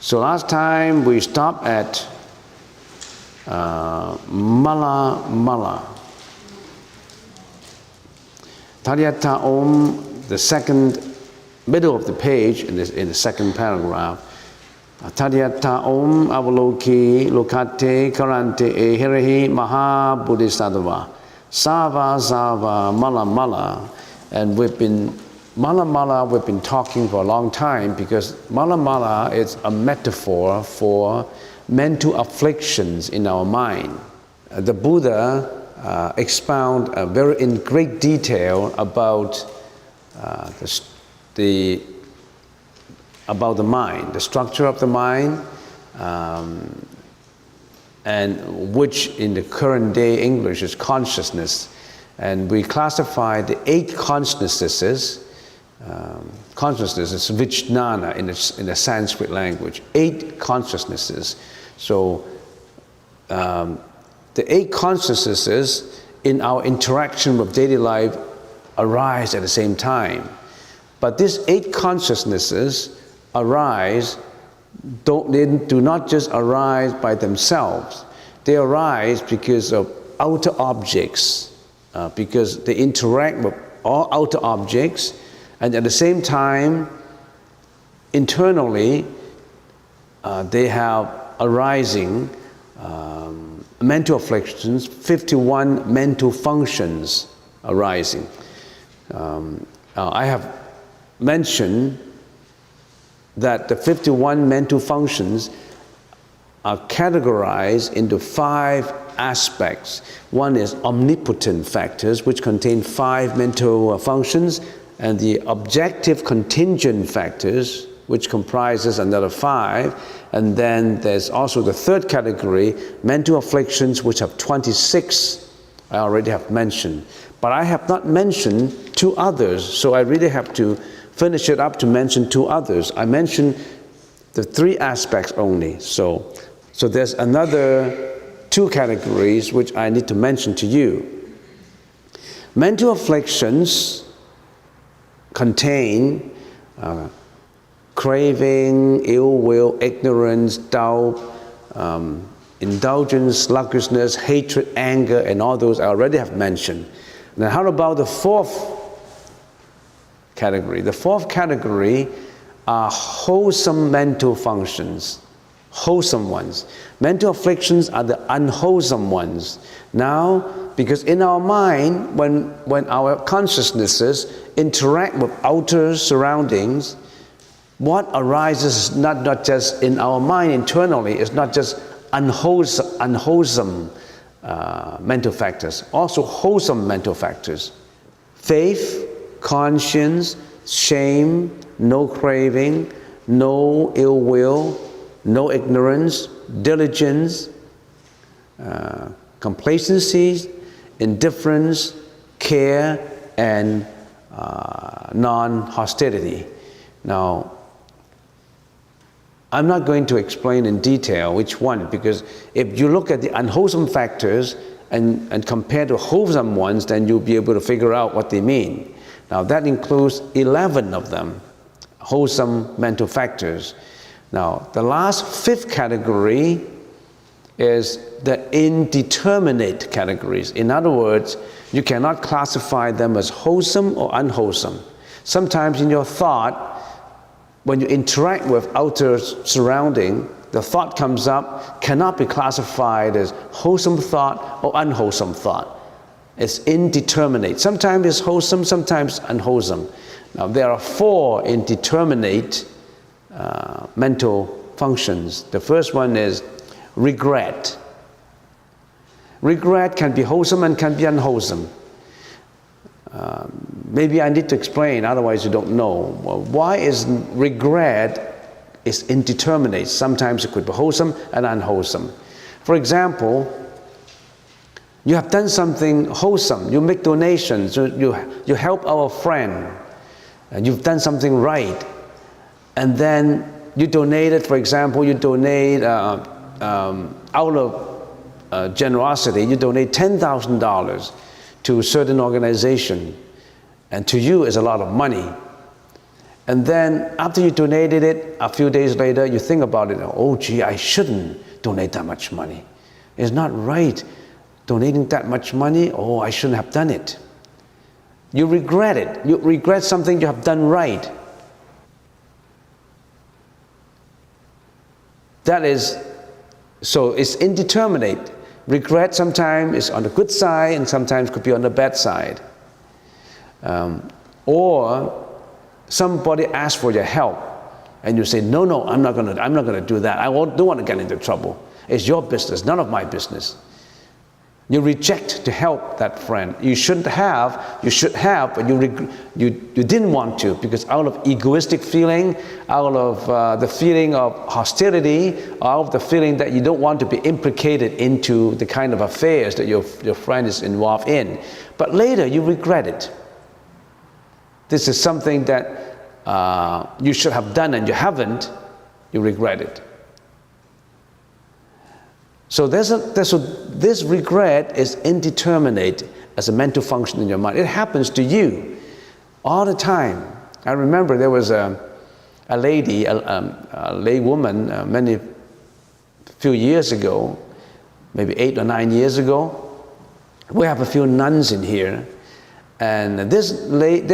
So last time we stopped at Mala. Tadyata Om, the second middle of the page in the second paragraph. Tadyata Om Avaloki Lokate Karante Ehirahi Maha Bodhisattva. Sava Mala. And we've been talking for a long time because Mala is a metaphor for mental afflictions in our mind. The Buddha expound in great detail about the mind, the structure of the mind, and which in the current day English is consciousness. And we classify the 8 consciousnesses. Consciousness is Vijnana in the Sanskrit language. 8 consciousnesses. So the 8 consciousnesses in our interaction with daily life arise at the same time. But these 8 consciousnesses arise, they do not just arise by themselves. They arise because of outer objects, because they interact with all outer objects, and at the same time, internally, they have arising mental afflictions, 51 mental functions arising. I have mentioned that the 51 mental functions are categorized into 5 aspects. One is omnipotent factors, which contain 5 mental functions, and the objective contingent factors, which comprises another 5. And then there's also the third category, mental afflictions, which have 26, I already have mentioned. But I have not mentioned 2 others, so I really have to finish it up to mention 2 others. I mentioned the 3 aspects only. So there's another 2 categories which I need to mention to you. Mental afflictions contain craving, ill will, ignorance, doubt, indulgence, sluggishness, hatred, anger, and all those I already have mentioned. Now, how about the 4th category? The 4th category are wholesome mental functions, wholesome ones. Mental afflictions are the unwholesome ones. Now, because in our mind, when our consciousnesses interact with outer surroundings, what arises is not just in our mind internally, it's not just unwholesome mental factors, also wholesome mental factors. Faith, conscience, shame, no craving, no ill will, no ignorance, diligence, complacency, indifference, care, and non-hostility. Now, I'm not going to explain in detail which one, because if you look at the unwholesome factors and compare to wholesome ones, then you'll be able to figure out what they mean. Now, that includes 11 of them, wholesome mental factors. Now, the last 5th category is the indeterminate categories. In other words, you cannot classify them as wholesome or unwholesome. Sometimes in your thought, when you interact with outer surrounding, the thought comes up, cannot be classified as wholesome thought or unwholesome thought. It's indeterminate. Sometimes it's wholesome, sometimes unwholesome. Now, there are 4 indeterminate mental functions. The first one is regret. Regret can be wholesome and can be unwholesome. Maybe I need to explain, otherwise you don't know. Well, why is regret is indeterminate? Sometimes it could be wholesome and unwholesome. For example, you have done something wholesome. You make donations. You help our friend. And you've done something right. And then you donated, for example, you donate out of generosity, you donate $10,000 to a certain organization. And to you, it's a lot of money. And then after you donated it, a few days later, you think about it. Oh, gee, I shouldn't donate that much money. It's not right donating that much money. Oh, I shouldn't have done it. You regret it. You regret something you have done right. That is, so it's indeterminate. Regret sometimes is on the good side and sometimes could be on the bad side. Or somebody asks for your help and you say, no, I'm not gonna do that. I don't want to get into trouble. It's your business, none of my business. You reject to help that friend. You should have, but you didn't want to because out of egoistic feeling, out of the feeling of hostility, out of the feeling that you don't want to be implicated into the kind of affairs that your friend is involved in. But later you regret it. This is something that you should have done and you haven't, you regret it. So this regret is indeterminate as a mental function in your mind. It happens to you all the time. I remember there was a lady, a lay woman, few years ago, maybe 8 or 9 years ago. We have a few nuns in here, and this lady,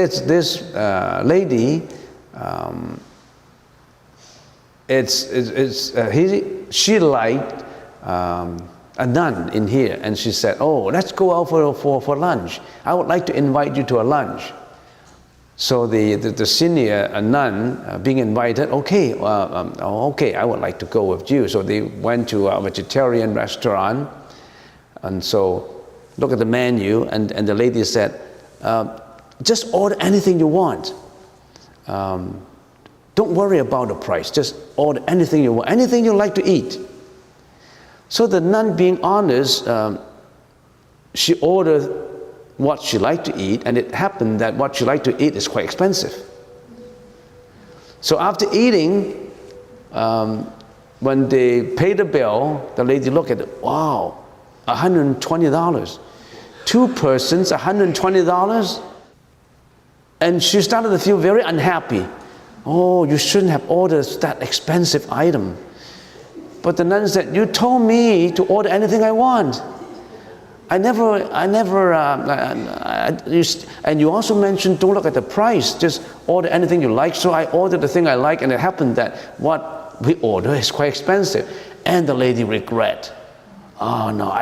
she liked a nun in here, and she said, oh, let's go out for lunch. I would like to invite you to a lunch. So the senior nun being invited, okay, I would like to go with you. So they went to a vegetarian restaurant, and so look at the menu, and the lady said, just order anything you want. Don't worry about the price, just order anything you want, anything you like to eat. So the nun, being honest, she ordered what she liked to eat, and it happened that what she liked to eat is quite expensive. So after eating, when they paid the bill, the lady looked at it, wow, $120. 2 persons, $120? And she started to feel very unhappy. Oh, you shouldn't have ordered that expensive item. But the nun said, you told me to order anything I want. And you also mentioned don't look at the price, just order anything you like. So I ordered the thing I like, and it happened that what we order is quite expensive. And the lady regret. Oh no,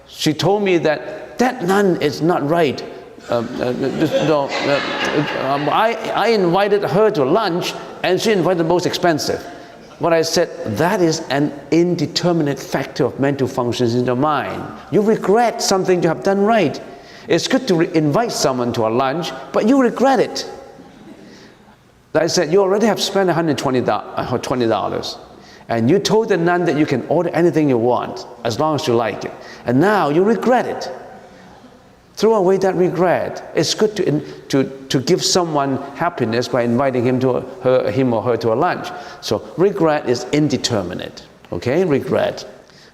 she told me that nun is not right. I invited her to lunch, and she invited the most expensive. What I said, that is an indeterminate factor of mental functions in your mind. You regret something you have done right. It's good to invite someone to a lunch, but you regret it. I said, you already have spent $120, and you told the nun that you can order anything you want, as long as you like it. And now you regret it. Throw away that regret. It's good to give someone happiness by inviting him or her to a lunch. So regret is indeterminate. Okay, regret.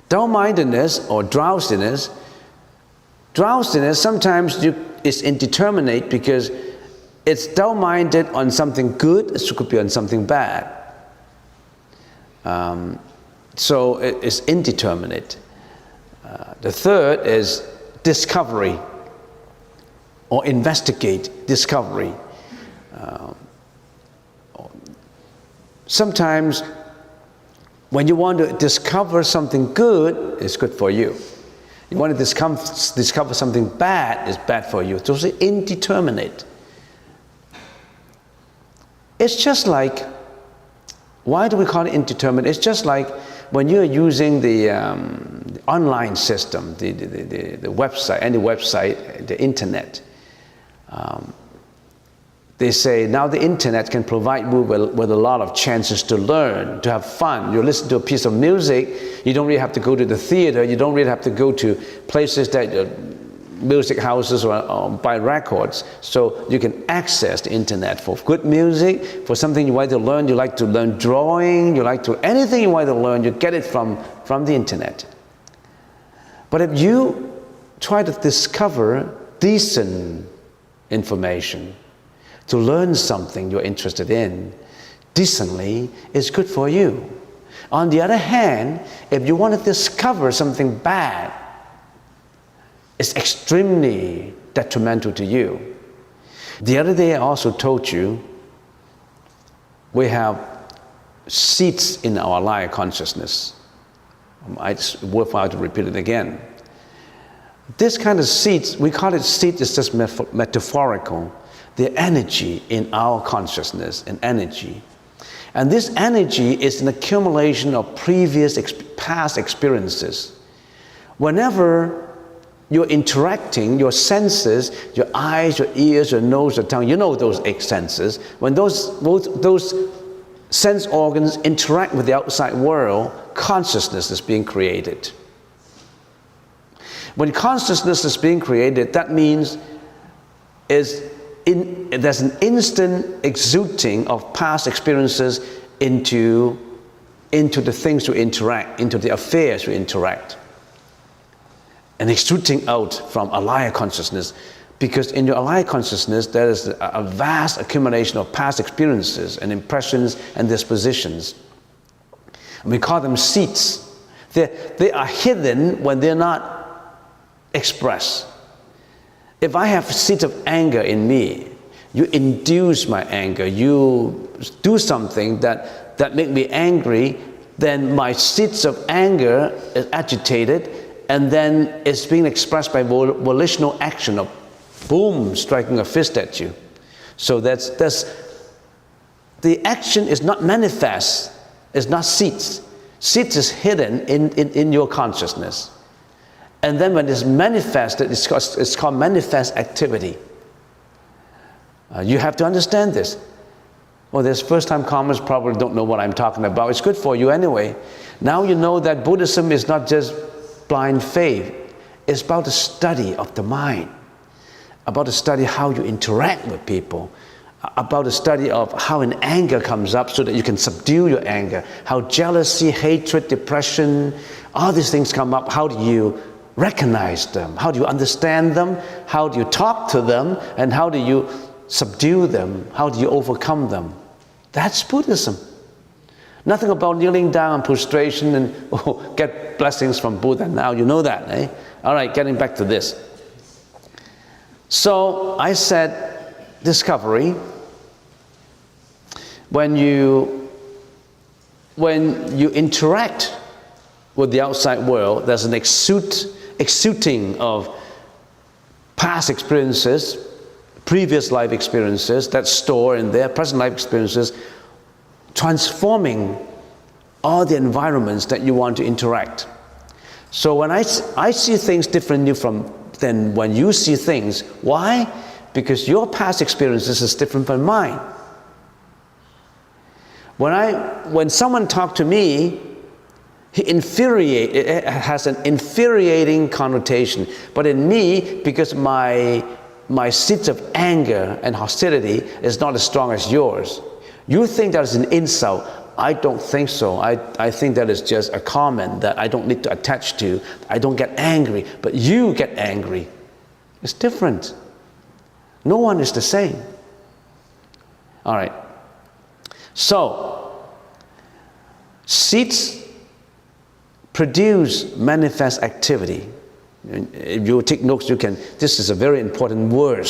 Dull-mindedness or drowsiness. Drowsiness sometimes is indeterminate because it's dull-minded on something good. It could be on something bad. So it's indeterminate. The third is discovery. Or investigate, discovery. Sometimes when you want to discover something good, it's good for you. You want to discover something bad, it's bad for you. So it's indeterminate. It's just like, why do we call it indeterminate? It's just like when you're using the online system, the website, any website, the internet. They say now the internet can provide you with a lot of chances to learn, to have fun. You listen to a piece of music, you don't really have to go to the theater, you don't really have to go to places that music houses or buy records. So you can access the internet for good music, for something you want to learn. You like to learn drawing, you like to, anything you want to learn, you get it from the internet. But if you try to discover decent information, to learn something you're interested in decently is good for you. On the other hand, if you want to discover something bad, it's extremely detrimental to you. The other day I also told you we have seats in our Alaya consciousness. It's worthwhile to repeat it again. This kind of seats, we call it seat, it's just metaphorical. The energy in our consciousness, an energy. And this energy is an accumulation of past experiences. Whenever you're interacting, your senses, your eyes, your ears, your nose, your tongue, you know those 8 senses. When those sense organs interact with the outside world, consciousness is being created. When consciousness is being created, that means there's an instant exuding of past experiences into the things you interact, into the affairs you interact. And exuding out from Alaya consciousness, because in your Alaya consciousness there is a vast accumulation of past experiences and impressions and dispositions. We call them seats. They are hidden when they're not expressed. If I have seeds of anger in me, you induce my anger, you do something that make me angry, then my seeds of anger is agitated, and then it's being expressed by volitional action of boom, striking a fist at you. So that's the action is not manifest, it's not seeds. Seeds is hidden in your consciousness. And then when it's manifested, it's called manifest activity. You have to understand this. Well, there's first-time comers probably don't know what I'm talking about. It's good for you anyway. Now you know that Buddhism is not just blind faith. It's about the study of the mind, about the study how you interact with people, about the study of how an anger comes up so that you can subdue your anger, how jealousy, hatred, depression, all these things come up. How do you recognize them? How do you understand them? How do you talk to them? And how do you subdue them? How do you overcome them? That's Buddhism. Nothing about kneeling down in prostration and get blessings from Buddha. Now you know that, eh? All right, getting back to this. So I said, discovery. When you interact with the outside world, there's an exuding of past experiences, previous life experiences that store in there, present life experiences, transforming all the environments that you want to interact. So when I see things differently than when you see things. Why? Because your past experiences is different from mine. When someone talks to me, it has an infuriating connotation. But in me, because my seeds of anger and hostility is not as strong as yours, you think that is an insult. I don't think so. I think that is just a comment that I don't need to attach to. I don't get angry, but you get angry. It's different. No one is the same. All right. So, seeds produce manifest activity. If you take notes, this is a very important word.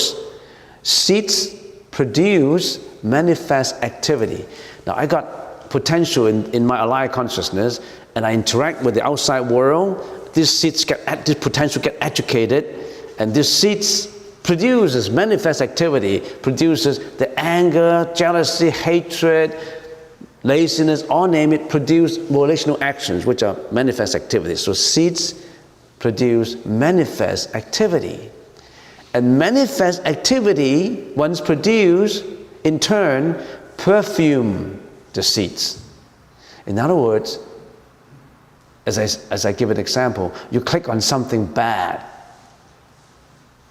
Seeds produce manifest activity. Now, I got potential in my Alaya consciousness, and I interact with the outside world. These seeds this potential get educated, and these seeds produces manifest activity, produces the anger, jealousy, hatred, laziness, all name it, produce volitional actions, which are manifest activities. So seeds produce manifest activity. And manifest activity, once produced, in turn, perfume the seeds. In other words, as I give an example, you click on something bad,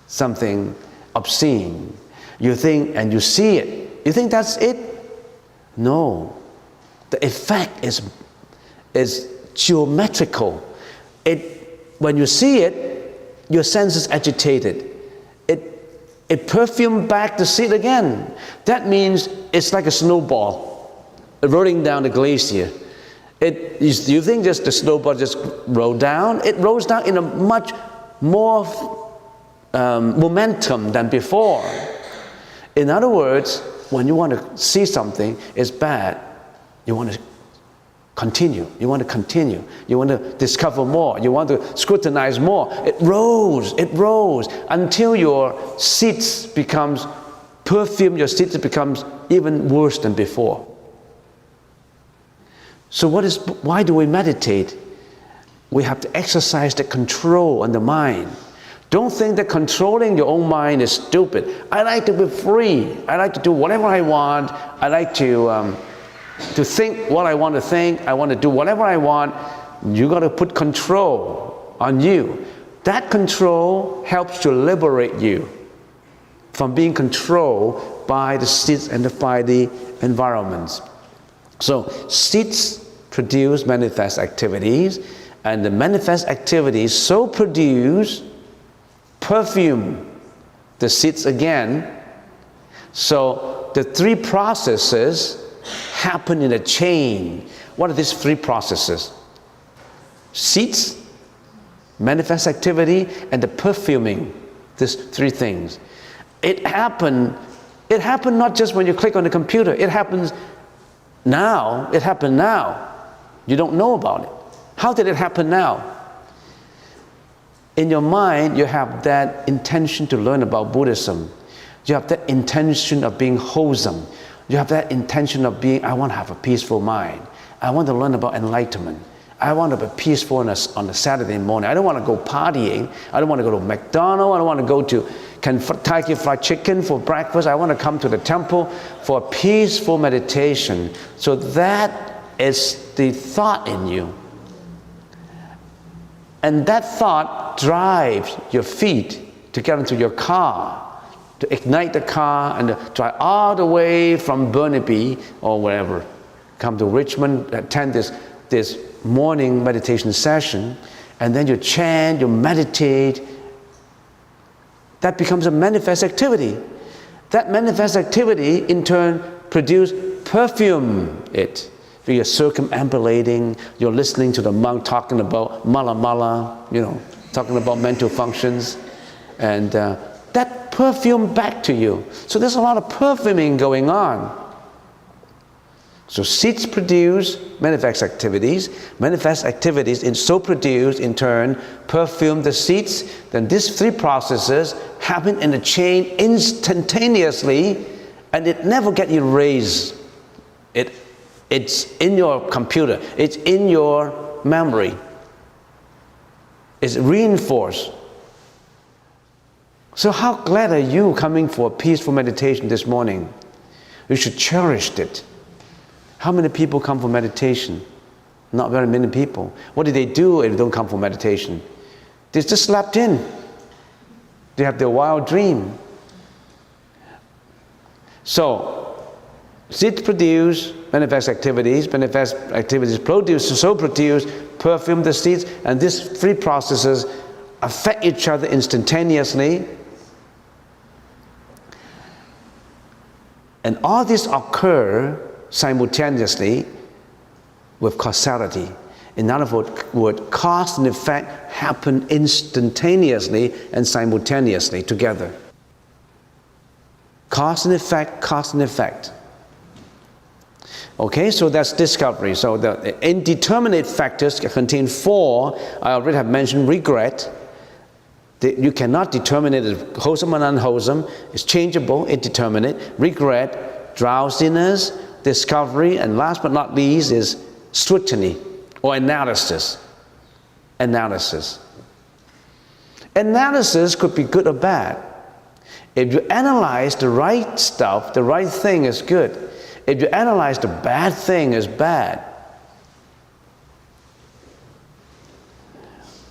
something obscene, you think, and you see it, you think that's it? No. The effect is geometrical. When you see it, your sense is agitated. it perfumes back the seed again. That means it's like a snowball rolling down the glacier. You think just the snowball just rolled down? It rolls down in a much more momentum than before. In other words, when you want to see something is bad, you want to continue. You want to continue. You want to discover more. You want to scrutinize more. It rolls until your seeds becomes perfume. Your seeds becomes even worse than before. So why do we meditate? We have to exercise the control on the mind. Don't think that controlling your own mind is stupid. I like to be free. I like to do whatever I want. I like to think what I want to think. I want to do whatever I want. You got to put control on you. That control helps to liberate you from being controlled by the seeds and by the environments. So seeds produce manifest activities, and the manifest activities so produce perfume the seeds again. So the three processes happen in a chain. What are these three processes? Seeds, manifest activity, and the perfuming. These three things. It happened not just when you click on the computer. It happens now. It happened now. You don't know about it. How did it happen now? In your mind, you have that intention to learn about Buddhism. You have that intention of being wholesome. You have that intention of being, I want to have a peaceful mind. I want to learn about enlightenment. I want to be peaceful on a Saturday morning. I don't want to go partying. I don't want to go to McDonald's. I don't want to go to Kentucky Fried Chicken for breakfast. I want to come to the temple for a peaceful meditation. So that is the thought in you. And that thought drives your feet to get into your car, to ignite the car and drive all the way from Burnaby or wherever. Come to Richmond, attend this morning meditation session, and then you chant, you meditate. That becomes a manifest activity. That manifest activity in turn produces perfume it. You're circumambulating, you're listening to the monk talking about mala mala, talking about mental functions, and that perfume back to you. So there's a lot of perfuming going on. So seeds produce manifest activities. Manifest activities so produce, in turn, perfume the seeds. Then these three processes happen in a chain instantaneously, and it never gets erased. It's in your computer. It's in your memory. It's reinforced. So how glad are you coming for a peaceful meditation this morning? You should cherish it. How many people come for meditation? Not very many people. What do they do if they don't come for meditation? They just slept in. They have their wild dream. So, seeds produce manifest activities produce perfume the seeds, and these three processes affect each other instantaneously. And all this occur simultaneously with causality. In other words, cause and effect happen instantaneously and simultaneously together. Cause and effect. Okay, so that's discovery. So the indeterminate factors contain four. I already have mentioned regret. You cannot determine it as wholesome and unwholesome. It's changeable, indeterminate. Regret, drowsiness, discovery, and last but not least is scrutiny or analysis. Analysis could be good or bad. If you analyze the right stuff, the right thing is good. If you analyze the bad thing as bad,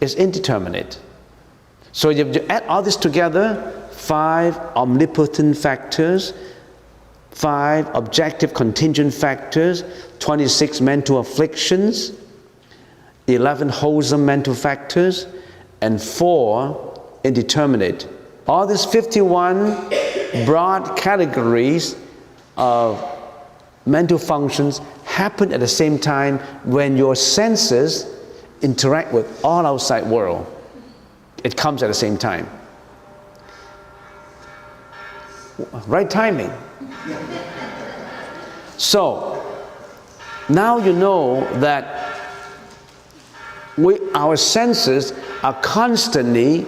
it's indeterminate. So if you add all this together, 5 omnipotent factors, 5 objective contingent factors, 26 mental afflictions, 11 wholesome mental factors, and 4 indeterminate All these 51 broad categories of mental functions happen at the same time when your senses interact with all outside world. It comes at the same time. Right timing. So, now you know that our senses are constantly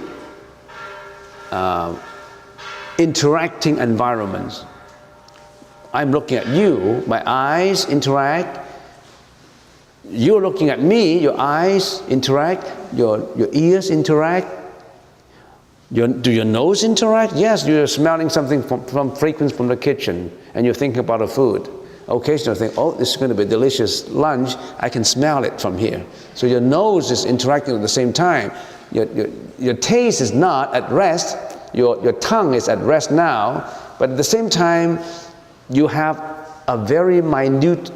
interacting environments. I'm looking at you, my eyes interact. You're looking at me, your eyes interact, your ears interact. Do your nose interact? Yes, you're smelling something from fragrance from the kitchen and you're thinking about the food. Occasionally you think, oh, this is going to be a delicious lunch. I can smell it from here. So your nose is interacting at the same time. Your taste is not at rest. Your tongue is at rest now. But at the same time, you have a very minute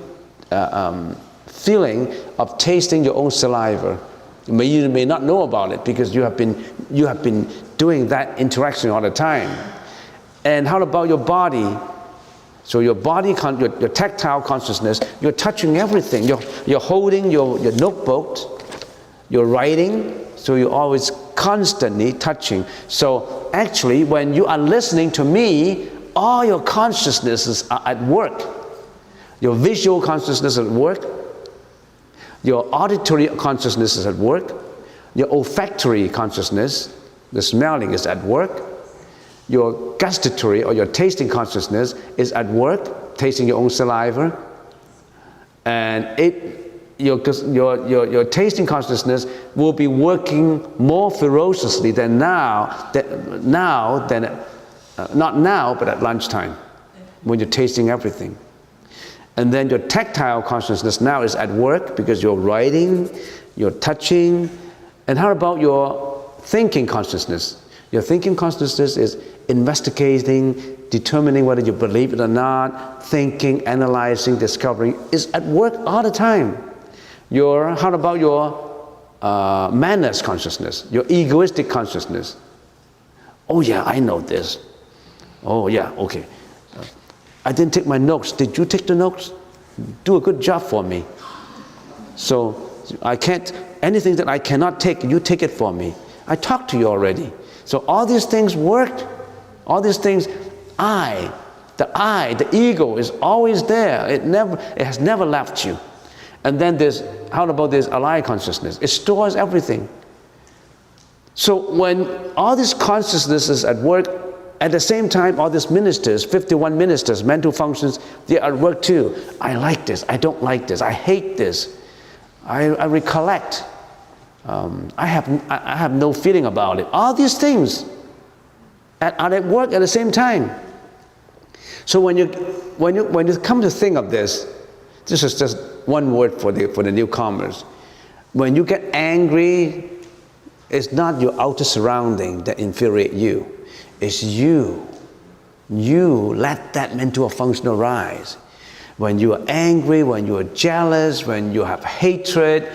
feeling of tasting your own saliva. You may not know about it because you have been doing that interaction all the time. And how about your body? So your body, your tactile consciousness, you're touching everything. You're holding your notebook, you're writing, so you're always constantly touching. So actually, when you are listening to me, all your consciousnesses are at work. Your visual consciousness is at work. Your auditory consciousness is at work. Your olfactory consciousness, the smelling, is at work. Your gustatory or your tasting consciousness is at work, tasting your own saliva. And your tasting consciousness will be working more ferociously than not now, but at lunchtime, when you're tasting everything. And then your tactile consciousness now is at work because you're writing, you're touching. And how about your thinking consciousness? Your thinking consciousness is investigating, determining whether you believe it or not, thinking, analyzing, discovering, is at work all the time. How about your manners consciousness, your egoistic consciousness? Oh yeah, I know this. Oh yeah, okay. I didn't take my notes. Did you take the notes? Do a good job for me. So anything that I cannot take, you take it for me. I talked to you already. So all these things worked. All these things, the ego is always there. It has never left you. And then how about this allied consciousness? It stores everything. So when all this consciousness is at work, at the same time, all these ministers, 51 ministers, mental functions, they're at work too. I like this, I don't like this, I hate this, I recollect, I have no feeling about it. All these things are at work at the same time. So when you come to think of this is just one word for the newcomers. When you get angry, it's not your outer surrounding that infuriate you. It's you. You let that mental function arise. When you are angry, when you are jealous, when you have hatred,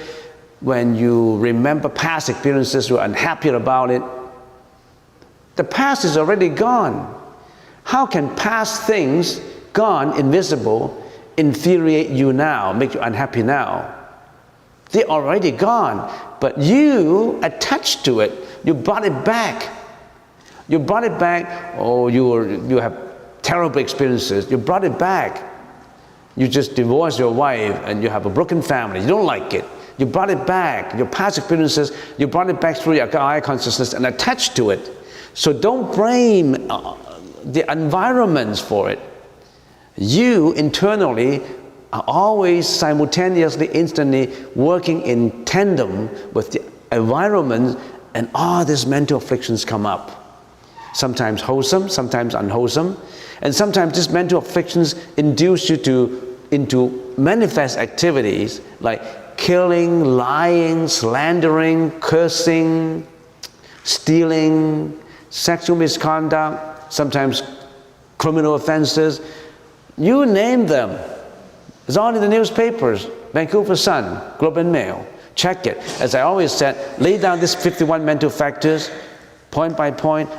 when you remember past experiences, you're unhappy about it, the past is already gone. How can past things, gone, invisible, infuriate you now, make you unhappy now? They're already gone, but you attached to it. You brought it back. You brought it back. Oh, you have terrible experiences. You brought it back. You just divorced your wife and you have a broken family. You don't like it. You brought it back. Your past experiences, you brought it back through your eye consciousness and attached to it. So don't blame the environments for it. You internally are always simultaneously, instantly working in tandem with the environment, and all these mental afflictions come up. Sometimes wholesome, sometimes unwholesome, and sometimes these mental afflictions induce you into manifest activities like killing, lying, slandering, cursing, stealing, sexual misconduct, sometimes criminal offenses. You name them. It's all in the newspapers, Vancouver Sun, Globe and Mail. Check it. As I always said, lay down these 51 mental factors, point by point,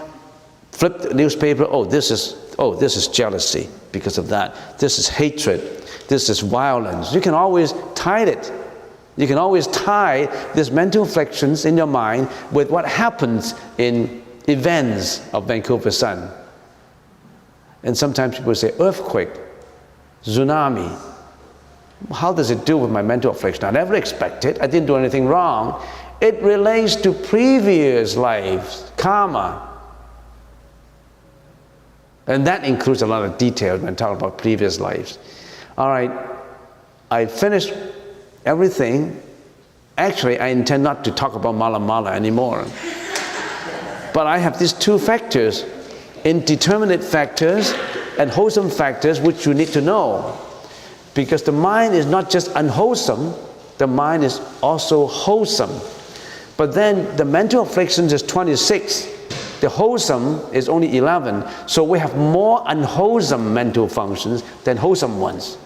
flip the newspaper, oh, this is jealousy because of that. This is hatred. This is violence. You can always tie it. You can always tie these mental afflictions in your mind with what happens in events of Vancouver Sun. And sometimes people say, earthquake, tsunami. How does it do with my mental affliction? I never expected. I didn't do anything wrong. It relates to previous lives, karma. And that includes a lot of details when talking about previous lives. All right, I finished everything. Actually, I intend not to talk about mala mala anymore. But I have these two factors, indeterminate factors and wholesome factors, which you need to know. Because the mind is not just unwholesome, the mind is also wholesome. But then the mental afflictions is 26. The wholesome is only 11. So we have more unwholesome mental functions than wholesome ones.